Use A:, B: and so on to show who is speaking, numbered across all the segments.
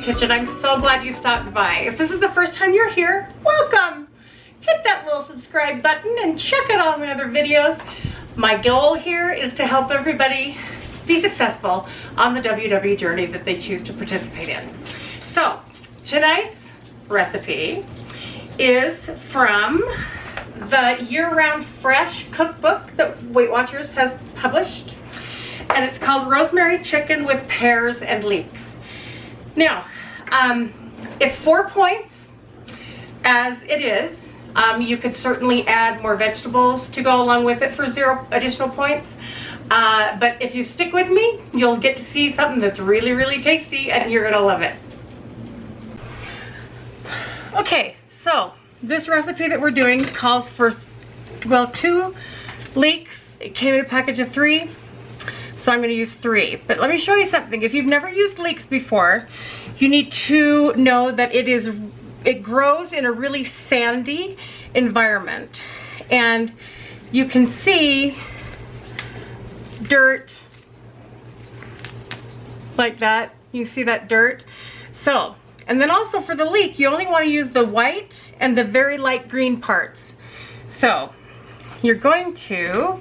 A: kitchen. I'm so glad you stopped by. If this is the first time you're here, welcome. Hit that little subscribe button and check out all my other videos. My goal here is to help everybody be successful on the WW journey that they choose to participate in. So tonight's recipe is from the year-round fresh cookbook that Weight Watchers has published, and it's called Rosemary Chicken with Pears and Leeks. Now, it's 4 points as it is. You could certainly add more vegetables to go along with it for 0 additional points. But if you stick with me, you'll get to see something that's really, really tasty and you're gonna love it. Okay, so this recipe that we're doing calls for, well, 2 leeks. It came in a package of 3, so I'm gonna use 3. But let me show you something. If you've never used leeks before, you need to know that it grows in a really sandy environment. And you can see dirt like that. You see that dirt? So, and then also for the leek, you only want to use the white and the very light green parts. So, you're going to,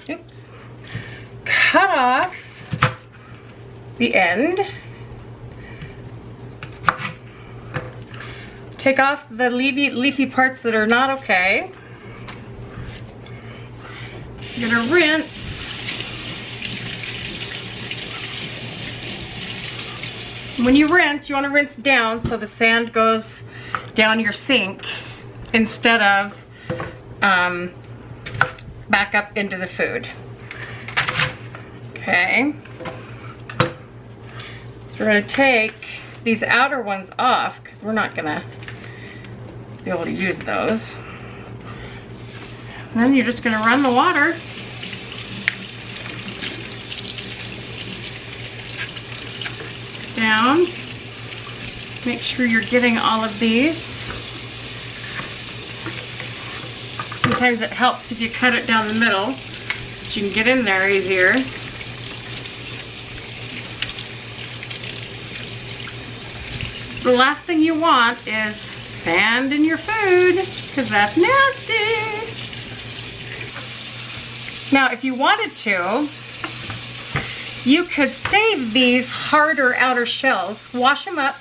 A: oops, cut off the end. Take off the leafy parts that are not okay. You're gonna rinse. When you rinse, you wanna rinse down so the sand goes down your sink instead of back up into the food. Okay. So we're gonna take these outer ones off because we're not gonna be able to use those. And then you're just gonna run the water down. Make sure you're getting all of these. Sometimes it helps if you cut it down the middle so you can get in there easier. The last thing you want is sand in your food, because that's nasty. Now, if you wanted to, you could save these harder outer shells, wash them up,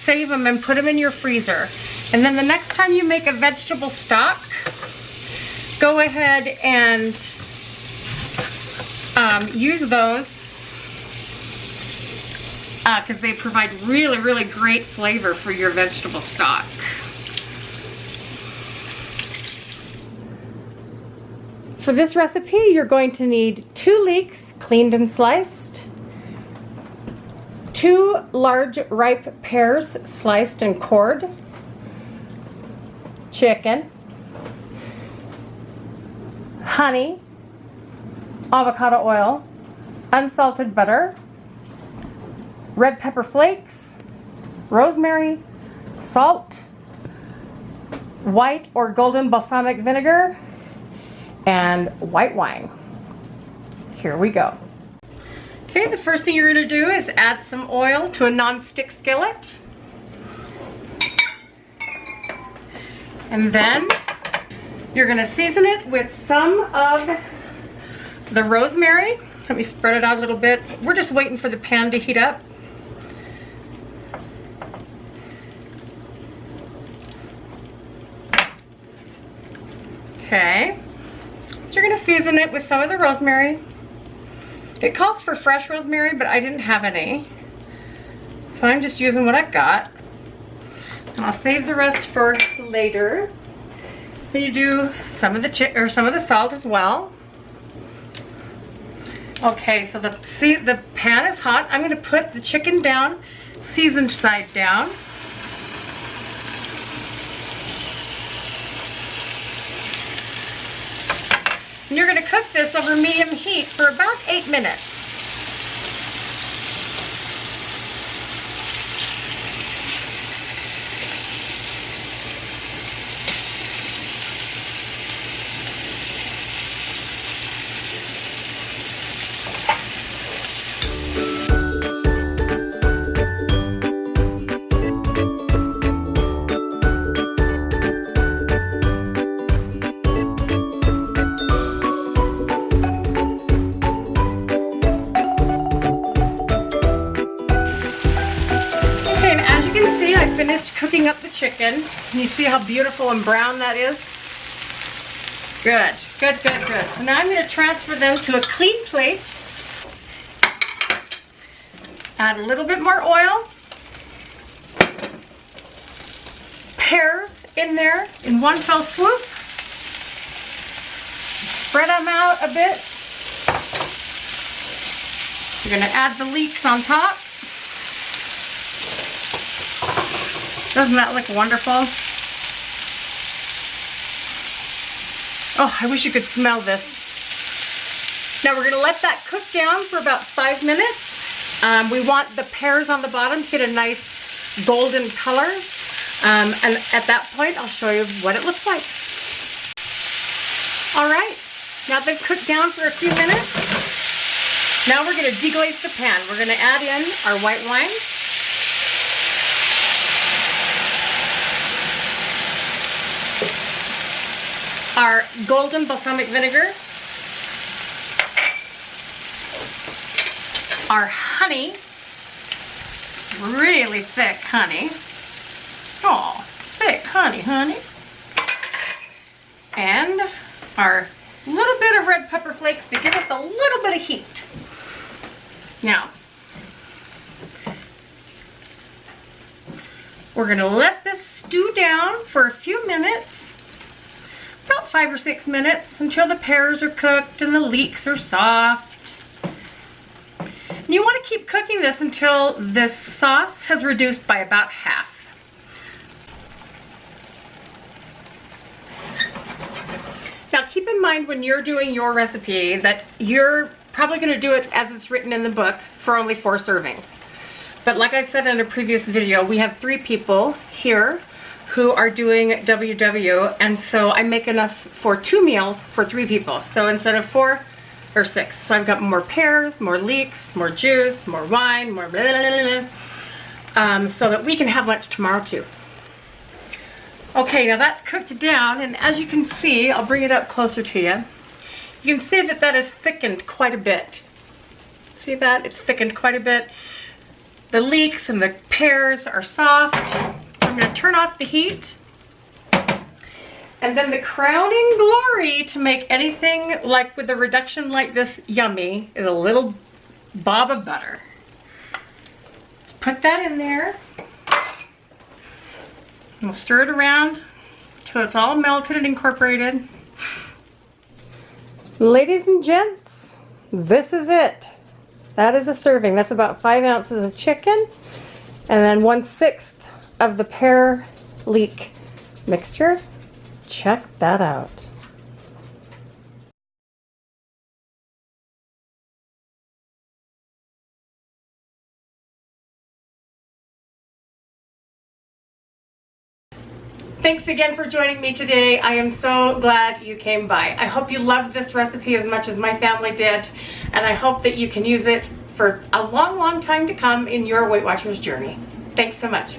A: save them, and put them in your freezer. And then the next time you make a vegetable stock, go ahead and use those because they provide really, really great flavor for your vegetable stock. For this recipe, you're going to need 2 leeks, cleaned and sliced, 2 large ripe pears, sliced and cored, chicken, honey, avocado oil, unsalted butter, red pepper flakes, rosemary, salt, white or golden balsamic vinegar, and white wine. Here we go. Okay, the first thing you're going to do is add some oil to a non-stick skillet. And then you're going to season it with some of the rosemary. Let me spread it out a little bit. We're just waiting for the pan to heat up. Okay. So you're going to season it with some of the rosemary. It calls for fresh rosemary, but I didn't have any. So I'm just using what I've got. And I'll save the rest for later. Then you do some of the salt as well. Okay, so the pan is hot. I'm going to put the chicken down, seasoned side down. And you're going to cook this over medium heat for about 8 minutes. chicken. Can you see how beautiful and brown that is? Good, good, good, good. So now I'm going to transfer them to a clean plate. Add a little bit more oil. Pears in there in one fell swoop. Spread them out a bit. You're going to add the leeks on top. Doesn't that look wonderful? Oh, I wish you could smell this. Now we're going to let that cook down for about 5 minutes. We want the pears on the bottom to get a nice golden color. And at that point, I'll show you what it looks like. All right, now they've cooked down for a few minutes. Now we're going to deglaze the pan. We're going to add in our white wine. Our golden balsamic vinegar, our honey, really thick honey, oh, thick honey, and our little bit of red pepper flakes to give us a little bit of heat. Now, we're going to let this stew down for a few minutes. About 5 or 6 minutes until the pears are cooked and the leeks are soft. And you want to keep cooking this until this sauce has reduced by about half. Now keep in mind when you're doing your recipe that you're probably going to do it as it's written in the book for only 4 servings. But like I said in a previous video, we have 3 people here who are doing WW, and so I make enough for 2 meals for 3 people. So instead of 4 or 6, so I've got more pears, more leeks, more juice, more wine, more blah, blah, blah, so that we can have lunch tomorrow too. Okay, now that's cooked down, and as you can see, I'll bring it up closer to you. You can see that that is thickened quite a bit. See that? It's thickened quite a bit. The leeks and the pears are soft. I'm going to turn off the heat. And then the crowning glory to make anything like with a reduction like this yummy is a little bob of butter. Let's put that in there. And we'll stir it around until it's all melted and incorporated. Ladies and gents, this is it. That is a serving. That's about 5 ounces of chicken and then 1/6 of the pear leek mixture. Check that out. Thanks again for joining me today. I am so glad you came by. I hope you loved this recipe as much as my family did, and I hope that you can use it for a long, long time to come in your Weight Watchers journey. Thanks so much.